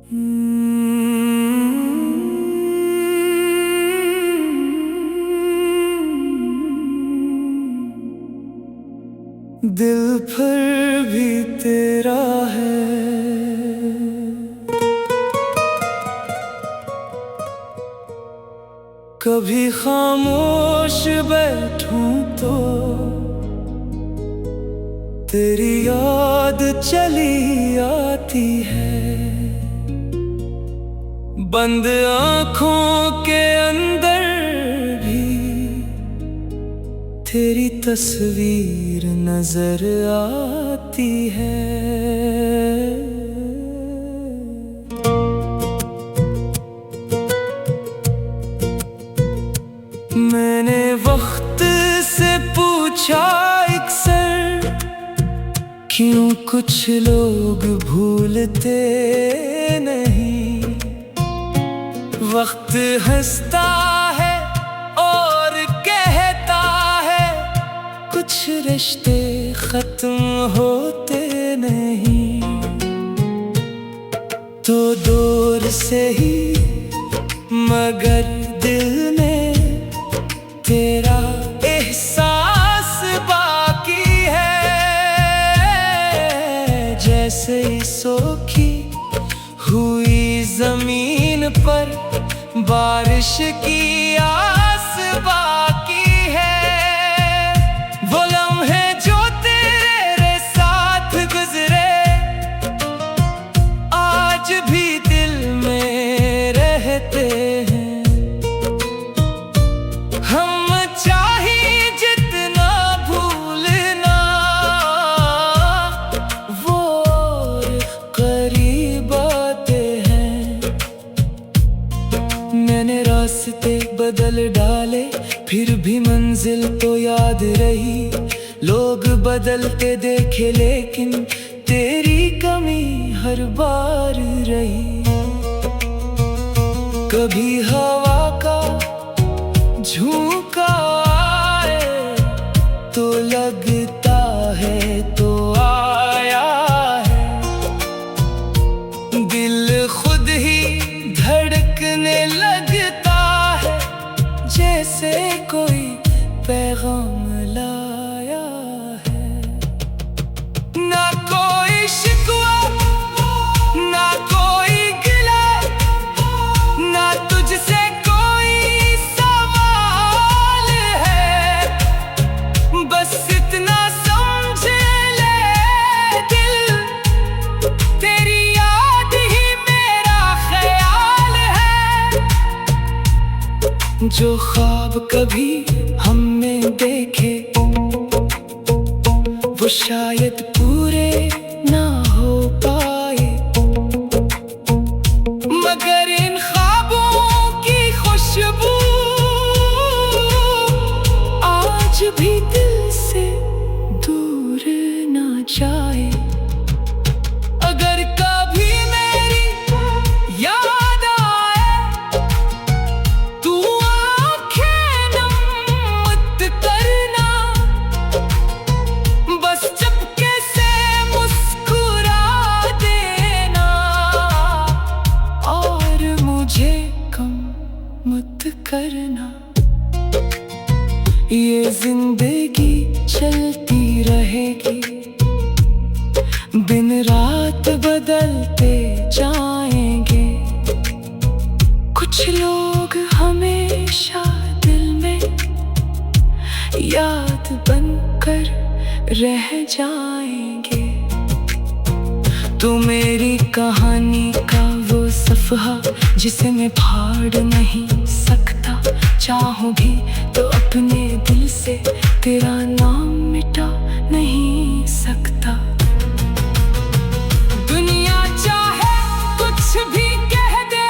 दिल फिर भी तेरा है। कभी खामोश बैठूं तो तेरी याद चली आती है। बंद आँखों के अंदर भी तेरी तस्वीर नजर आती है। मैंने वक्त से पूछा अक्सर, क्यों कुछ लोग भूलते नहीं। वक्त हंसता है और कहता है, कुछ रिश्ते खत्म होते नहीं। तो दूर से ही मगर दिल में तेरा एहसास बाकी है। जैसे सोखी हुई जमीन पर बारिश की आस बाकी है। वो लम्हे जो तेरे साथ गुजरे आज भी दिल में रहते हैं। हम चाहे जितना भूलना, वो करीब आते हैं। मैंने रास्ते बदल डाले, फिर भी मंजिल तो याद रही। लोग बदलते देखे लेकिन तेरी कमी हर बार रही। कभी हवा का झोंका आए तो लगता है तो आया है। दिल खुद ही धड़कने लगता है, जैसे कोई पैगाम लाया है। ना कोई शिकवा, ना कोई गिला, ना तुझसे कोई सवाल है। बस इतना समझ ले दिल, तेरी याद ही मेरा ख्याल है। जो ख्वाब कभी हमने देखे वो शायद पूरे ना हो पाए, मगर इन ख्वाबों की खुशबू आज भी दिल से दूर ना जाए। अगर कभी मेरी याद आए तू आंखें नम मत करना। बस चुपके से मुस्कुरा देना और मुझे कम मत करना। ये जिंदगी चलती रहेगी, दिन रात बदलते जाएंगे। कुछ लोग हमेशा दिल में याद बनकर रह जाएंगे। तो मेरी कहानी का वो सफ़हा जिसे मैं फाड़ नहीं सकता। चाहूं भी तो अपने दिल से तेरा नाम मिटा नहीं सकता। दुनिया चाहे कुछ भी कह दे,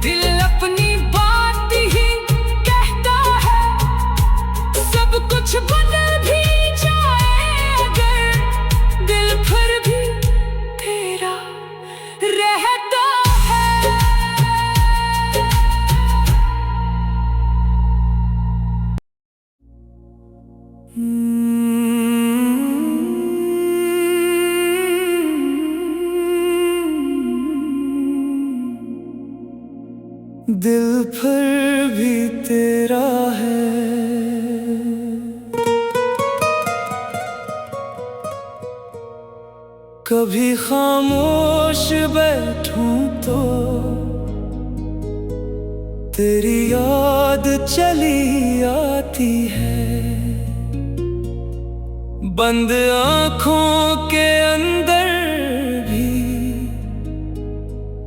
दिल अपनी बात ही कहता है। सब कुछ बदल भी जाए अगर दिल फिर भी तेरा रहता है। दिल फिर भी तेरा है। कभी खामोश बैठूं तो तेरी याद चली आती है। बंद आँखों के अंदर भी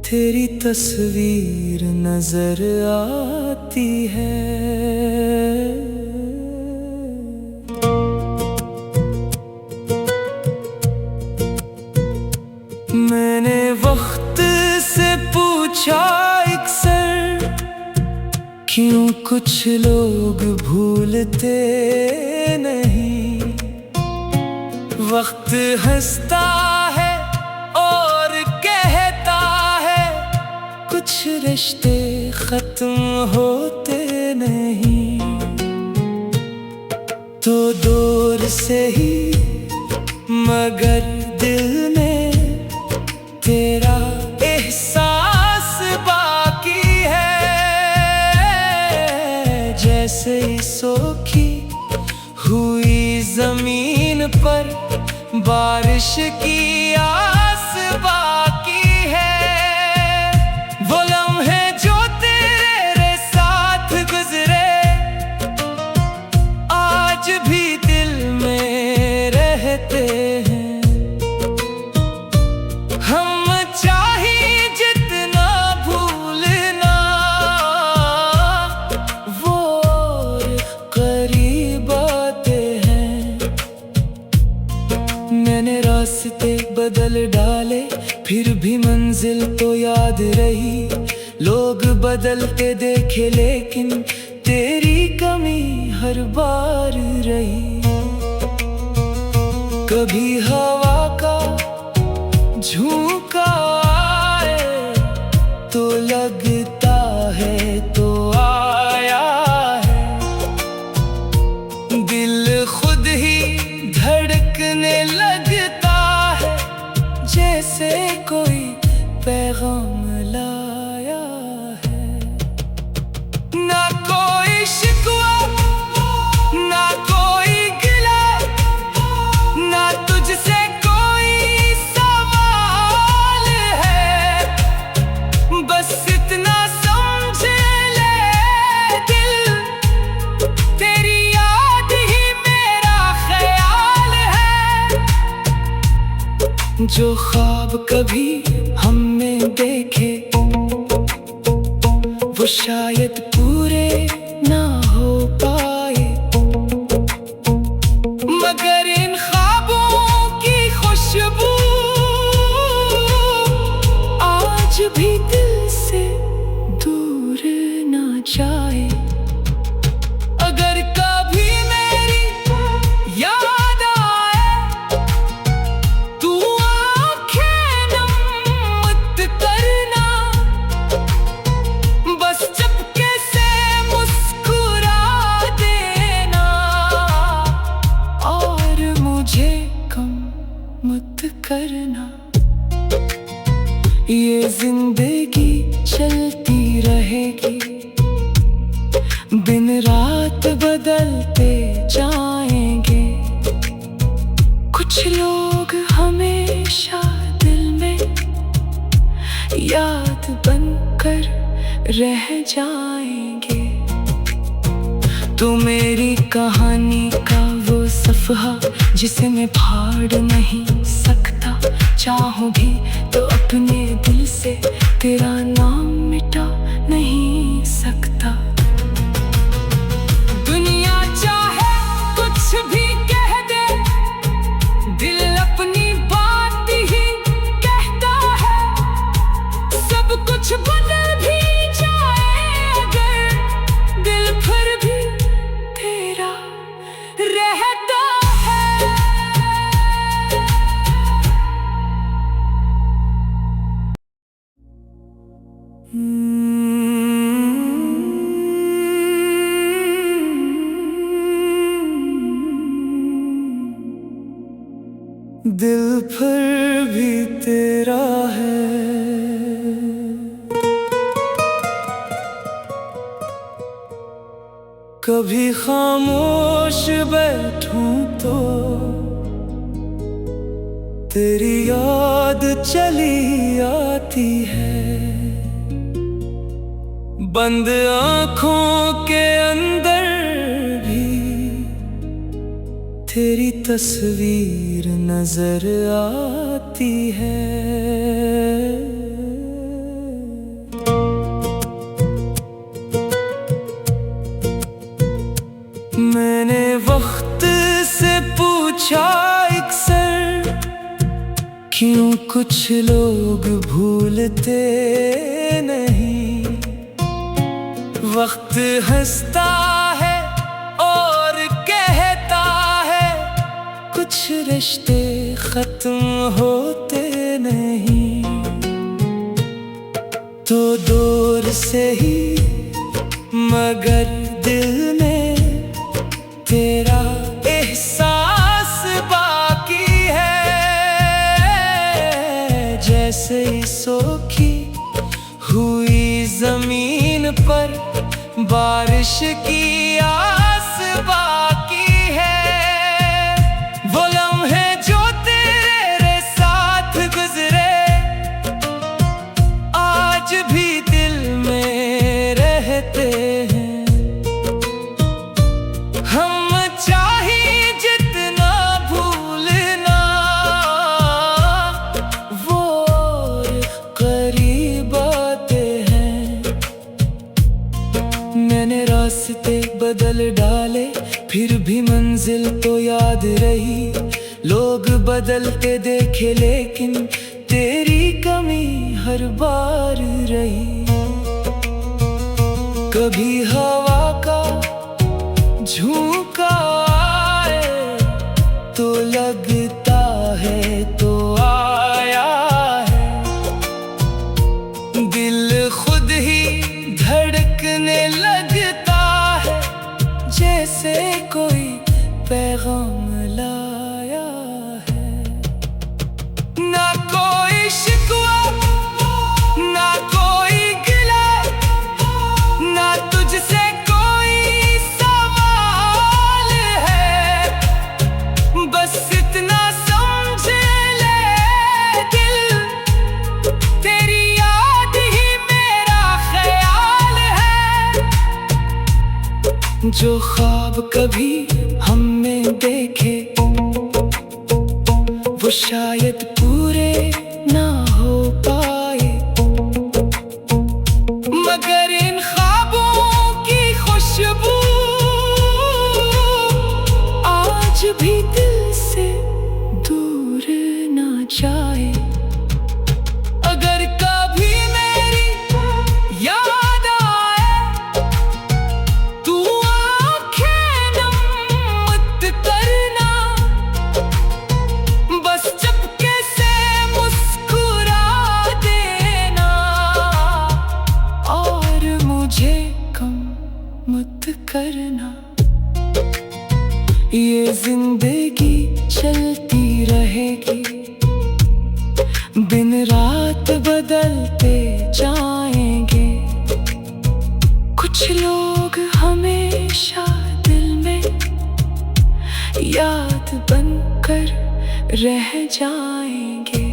तेरी तस्वीर नजर आती है। मैंने वक्त से पूछा अक्सर, क्यों कुछ लोग भूलते नहीं। वक्त हंसता है और कहता है, कुछ रिश्ते खत्म होते नहीं। तो दूर से ही मगर दिल में तेरा एहसास बाकी है। जैसे सोखी हुई जमीन पर बारिश की आस बाकी है। वो लम्हे जो तेरे साथ गुजरे आज भी दिल में रहते हैं। हम चाहे जितना भूलना, वो और करीब आते हैं। मैंने रास्ते बदल डाले, फिर भी मंजिल तो याद रही। लोग बदलते देखे लेकिन तेरी कमी हर बार रही। कभी हवा का झोंका आए तो लगता है तो आया है। दिल खुद ही धड़कने लगता है, जैसे कोई पैगाम लाया है। ना कोई शिकवा, ना कोई गिला, ना तुझसे कोई सवाल है। बस इतना समझ ले दिल, तेरी याद ही मेरा ख्याल है। जो ख्वाब कभी हमने देखे वो शायद पूरे ना हो पाए, मगर इन ख्वाबों की खुशबू आज भी दिल से दूर ना जाए। अगर कभी मेरी याद आए, तू आंखें नम मत करना। बस चुपके से मुस्कुरा देना और मुझे कम मत करना। ये जिंदगी चलती रहेगी, दिन रात बदलते जाएंगे। कुछ लोग हमेशा दिल में याद बनकर रह जाएंगे। तो मेरी कहानी का वो सफ़हा जिसे मैं फाड़ नहीं सकता। चाहूं भी तो अपने दिल से तेरा नाम मिटा नहीं सकता। दुनिया चाहे कुछ भी कह दे, दिल अपनी बात ही कहता है। सब कुछ बदल भी जाए अगर दिल फिर भी तेरा रहता है। दिल फिर भी तेरा है। कभी खामोश बैठूं तो तेरी याद चली आती है। बंद आँखों के अंदर भी तेरी तस्वीर नजर आती है। मैंने वक्त से पूछा अक्सर, क्यों कुछ लोग भूलते नहीं। वक्त हंसता है और कहता है कुछ रिश्ते खत्म होते नहीं। तो दूर से ही मगर दिल में तेरा एहसास बाकी है। जैसे सोखी हुई जमीन पर बारिश की आस बाकी है। वो लम्हे जो तेरे साथ गुजरे आज भी दिल में रहते हैं। हम चाहे जितना भूलना वो करीब आते हैं। मैंने रास्ते बदल डाले फिर भी मंजिल तो याद रही। लोग बदलते देखे लेकिन तेरी कमी हर बार रही। कभी हवा का झोंका आए तो लगता है तो आया है। दिल खुद ही धड़कने लगता है जैसे कोई पैगाम लाया है। ना कोई शिकवा ना कोई गिला, ना तुझसे कोई सवाल है। बस इतना समझ ले दिल, तेरी याद ही मेरा ख्याल है। जो ख्वाब कभी हमने देखे वो शायद पूरे ना हो पाए। मगर इन ख्वाबों की खुशबू आज भी दिल से दूर ना जाए। अगर कभी मेरी याद आए तू आंखें नम मत करना। बस चुपके से मुस्कुरा देना और मुझे कम मत करना। ये जिंदगी चलती रहेगी, दिन रात बदलते जाएंगे। कुछ लोग हमेशा दिल में याद बनकर रह जाएंगे।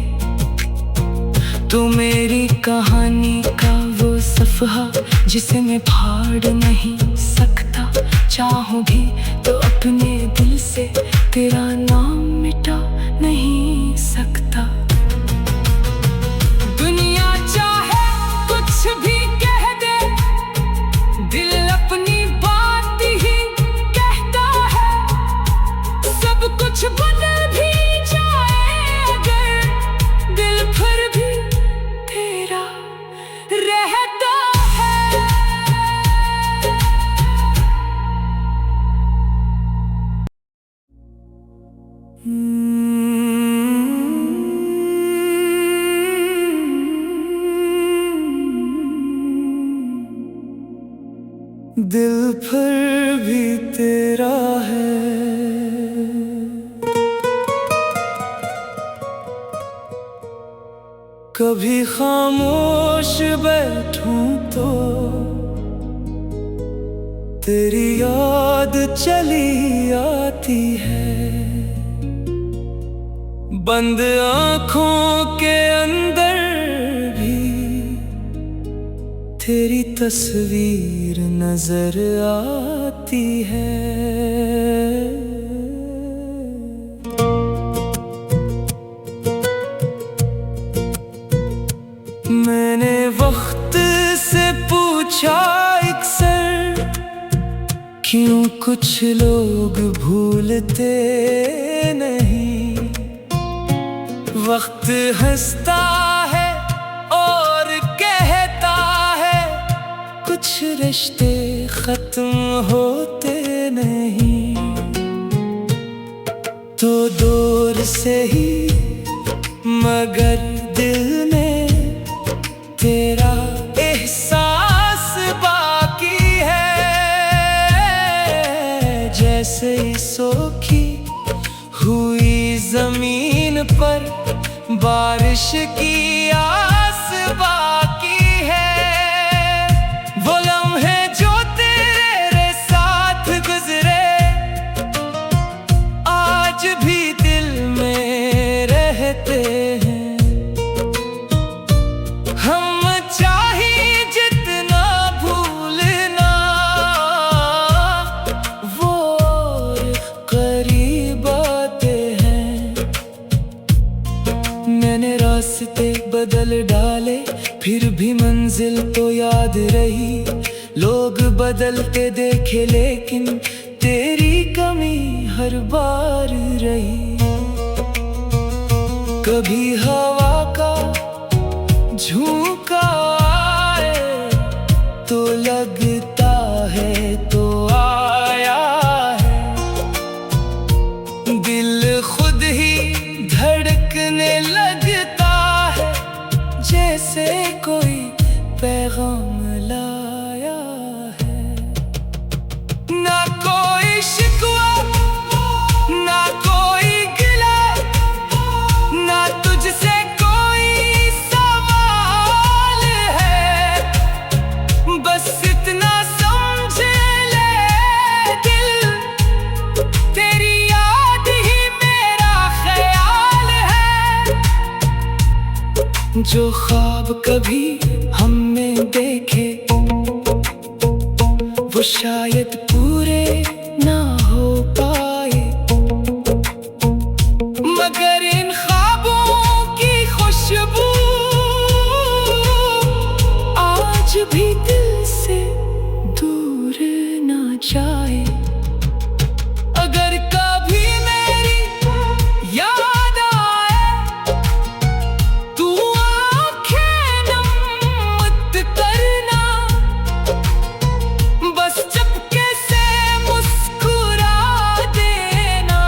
तो मेरी कहानी का वो सफ़हा जिसे मैं फाड़ नहीं सकता। चाहूं भी तो अपने दिल से तेरा नाम मिटा नहीं सकता। दुनिया चाहे कुछ भी कह दे, दिल अपनी बात ही कहता है। सब कुछ बदल भी जाए अगर दिल फिर भी तेरा रहता है। दिल फिर भी तेरा है। कभी खामोश बैठूं तो तेरी याद चली आती है, बंद आँखों के अंदर भी तेरी तस्वीर नजर आती है। मैंने वक्त से पूछा अक्सर, क्यों कुछ लोग भूलते नहीं। वक्त हंसता है और कहता है, कुछ रिश्ते खत्म होते नहीं। तो दूर से ही मगर दिल में तेरा एहसास बाकी है। जैसे सोखी हुई जमीन पर बारिश की आस बाकी है। वो लम्हे जो तेरे साथ गुजरे आज भी दिल में रहते हैं। हम चाहे जितना भूलना, वो करीब आते हैं। मैंने रास्ते बदल डाले, फिर भी मंजिल तो याद रही। लोग बदलते देखे लेकिन तेरी कमी हर बार रही। कभी हवा का झोंका आए तो लगता है तो आया है। दिल खुद ही धड़कने लगता है, जैसे कोई पैगाम लाया है। ना कोई शिकवा, ना कोई गिला, ना तुझसे कोई सवाल है। बस इतना समझ ले दिल, तेरी याद ही मेरा ख्याल है। जो ख्वाब कभी हमने देखे वो शायद पूरे ना हो पाए, मगर इन ख्वाबों की खुशबू आज भी दिल से दूर ना जाए। अगर कभी मेरी याद आए, तू आंखें नम मत करना। बस चुपके से मुस्कुरा देना,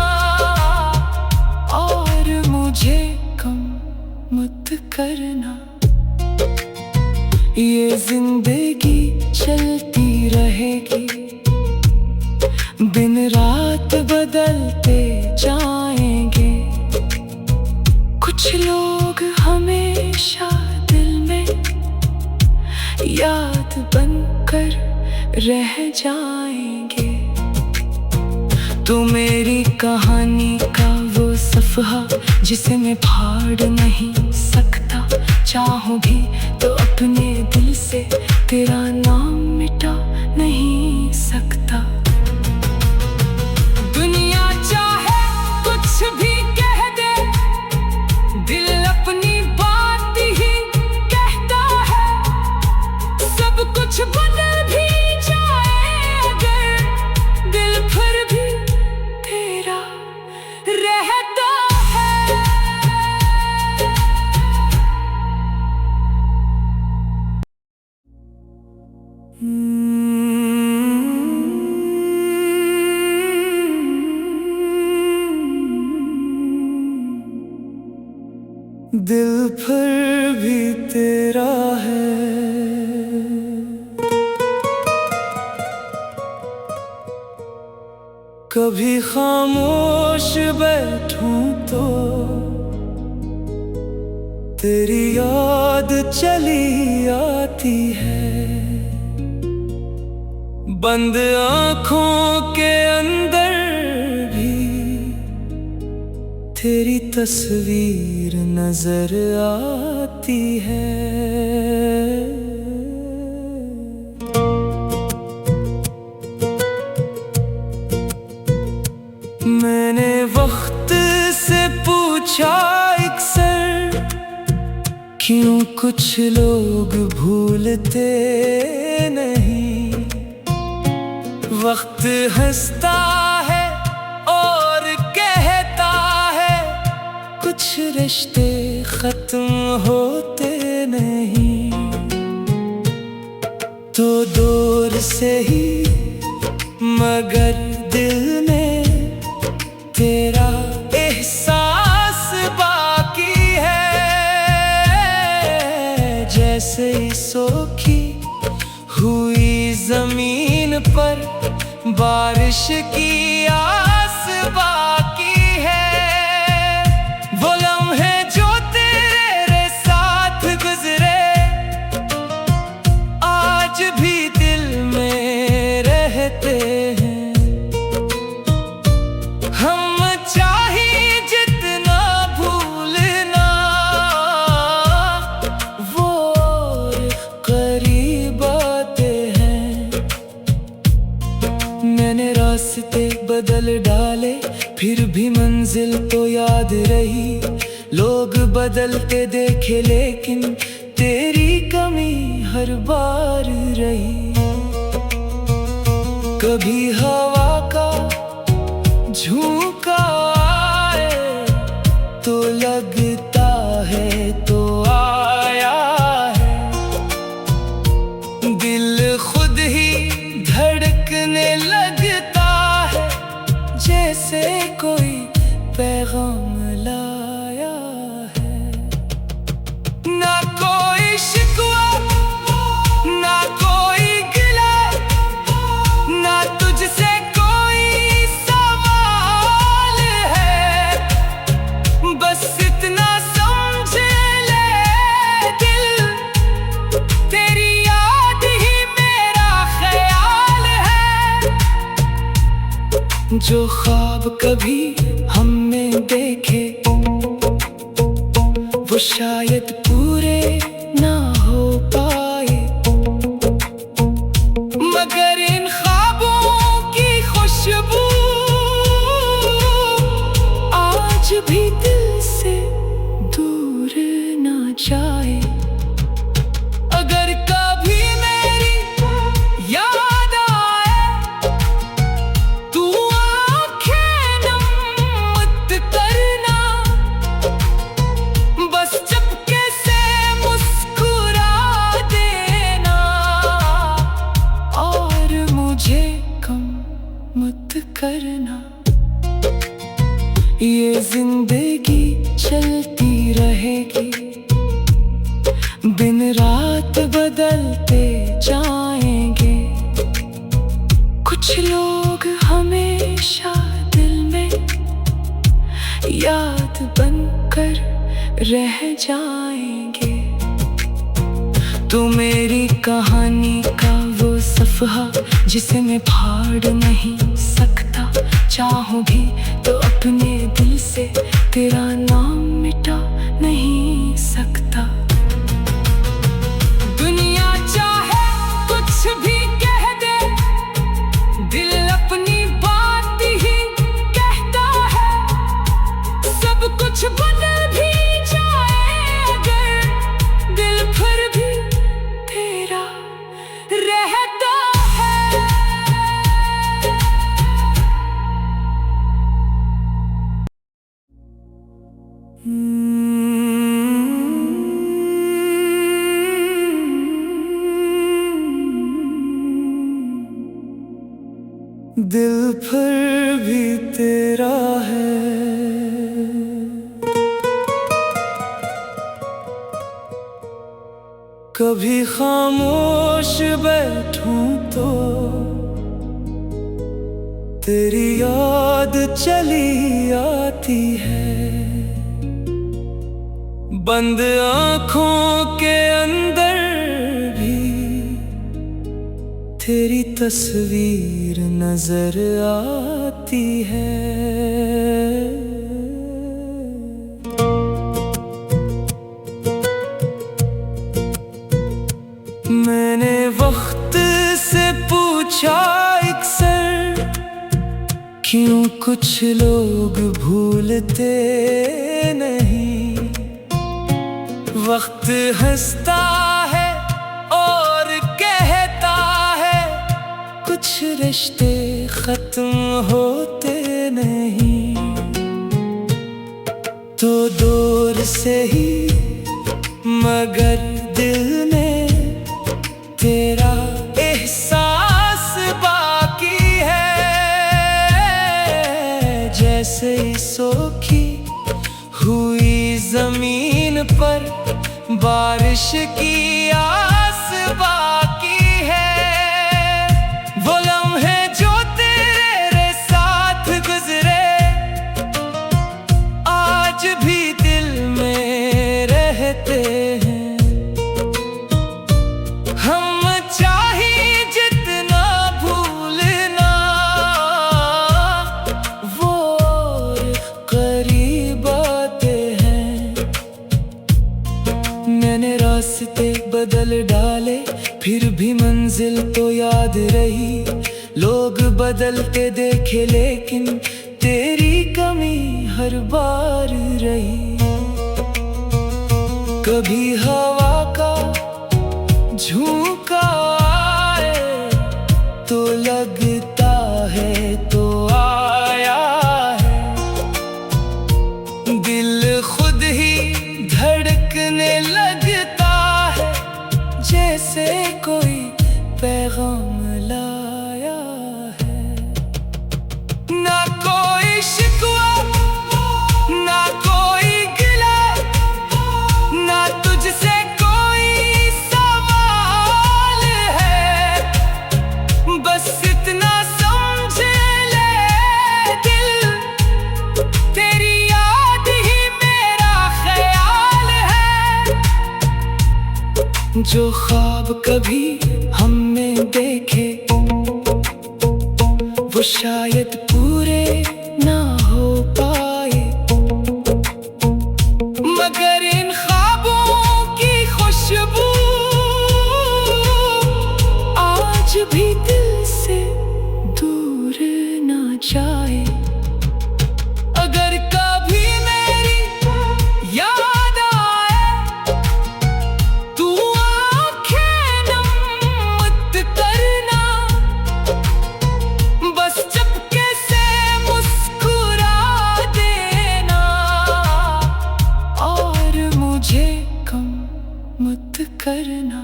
और मुझे कम मत करना। ये जिंदगी चलती रहेगी, दिन रात बदलते जाएंगे। कुछ लोग हमेशा दिल में याद बनकर रह जाएंगे। तो मेरी कहानी का वो सफ़हा जिसे मैं फाड़ नहीं सकता। चाहूं भी तो अपने दिल से तेरा नाम मिटा नहीं सकता। दुनिया चाहे कुछ भी कह दे, दिल अपनी बात ही कहता है। सब कुछ बदल भी जाए अगर दिल फिर भी तेरा रहता है। दिल फिर भी तेरा है। कभी खामोश बैठूं तो तेरी याद चली आती है। बंद आँखों के अंदर भी तेरी तस्वीर नजर आती है। मैंने वक्त से पूछा अक्सर, क्यों कुछ लोग भूलते नहीं। वक्त हंसता है और कहता है, कुछ रिश्ते खत्म होते नहीं। तो दूर से ही मगर दिल में तेरा एहसास बाकी है। जैसे सोखी हुई जमीन पर बारिश की आस बाकी है। वो लम्हे जो तेरे साथ गुजरे आज भी दिल में रहते हैं। हम चाहे जितना भूलना, वो और करीब आते हैं। मैंने रास्ते बदल डाले, फिर भी मंजिल तो याद रही। लोग बदलते देखे लेकिन तेरी कमी हर बार रही। कभी हवा का झोंका आए तो लगता है तो आया है। दिल खुद ही धड़कने लगता है, जैसे कोई पैगाम लाया है। ना कोई शिकवा, ना कोई गिला, ना तुझसे कोई सवाल है। बस इतना समझ ले दिल, तेरी याद ही मेरा ख्याल है। जो ख्वाब कभी हमने देखे वो शायद पूरे ना हो पाए, मगर इन ख्वाबों की खुशबू आज भी दिल से दूर ना जाए। अगर कभी मेरी याद आए तू आंखें नम मत करना। बस चुपके से मुस्कुरा देना और मुझे कम मत करना। ये जिंदगी चलती रहेगी, दिन रात बदलते जाएंगे। कुछ लोग हमेशा दिल में याद बनकर रह जाएंगे। तू मेरी कहानी का वो सफ़हा जिसे मैं फाड़ नहीं सकता। चाहूं भी तो अपने दिल से तेरा नाम मिटा नहीं सकता। दुनिया चाहे कुछ भी कह दे, दिल अपनी बात ही कहता है। सब कुछ बदल भी जाए अगर दिल फिर भी तेरा रहता है। दिल फिर भी तेरा है। कभी खामोश बैठूं तो तेरी याद चली आती है। बंद आँखों के अंदर भी तेरी तस्वीर नजर आती है। मैंने वक्त से पूछा अक्सर, क्यों कुछ लोग भूलते नहीं। वक्त हंसता है और कहता है, कुछ रिश्ते खत्म होते नहीं। तो दूर से ही मगर दिल में तेरा एहसास बाकी है। जैसे सोखी हुई जमीन पर बारिश की आस बाकी है। वो लम्हे जो तेरे साथ गुजरे आज भी दिल में रहते हैं। हम चाहे जितना भूलना, वो करीब आते हैं। मैंने रास्ते बदल डाले, फिर भी मंजिल तो याद रही। लोग बदलते देखे लेकिन तेरी कमी हर बार रही। कभी हवा का झोंका आए तो लगता है तो आया है। दिल खुद ही धड़कने लगता है, जैसे कोई पैगाम लाया है। ना कोई शिकवा, ना कोई गिला, ना तुझसे कोई सवाल है। बस इतना समझ ले दिल, तेरी याद ही मेरा ख्याल है। जो ख्वाब कभी हमने देखे वो शायद पूरे ना हो पाए, मगर इन ख्वाबों की खुशबू आज भी दिल से दूर ना जाए। अगर कभी मेरी याद आए, तू आंखें नम मत करना। बस चुपके से मुस्कुरा देना, और मुझे कम मत करना।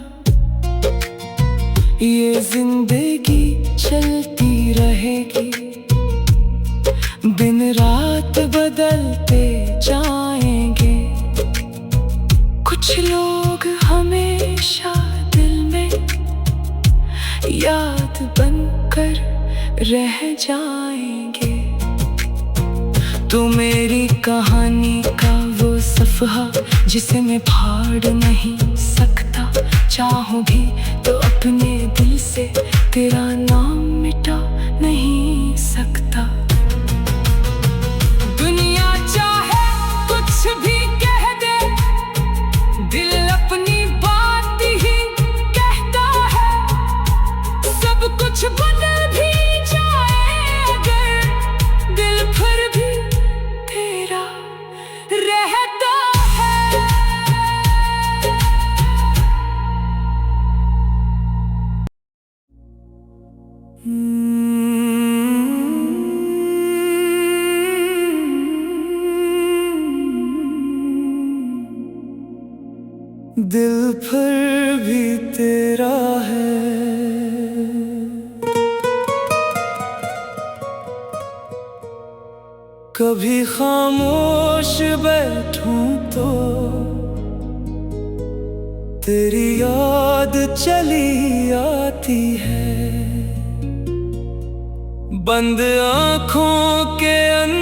ये जिंदगी चलती रहेगी, दिन रात बदलते जाएंगे। कुछ लोग हमेशा दिल में याद बनकर रह जाएंगे। तो मेरी कहानी का वो सफ़हा जिसे मैं फाड़ नहीं सकता। चाहूं भी तो अपने दिल से तेरा नाम मिटा नहीं सकता। दुनिया चाहे कुछ भी कह दे, दिल अपनी बात ही कहता है। सब कुछ बदल भी जाए अगर, दिल फिर भी तेरा रहता है। दिल फिर भी तेरा है। कभी खामोश बैठूं तो तेरी याद चली आती है। बंद आँखों के अंदर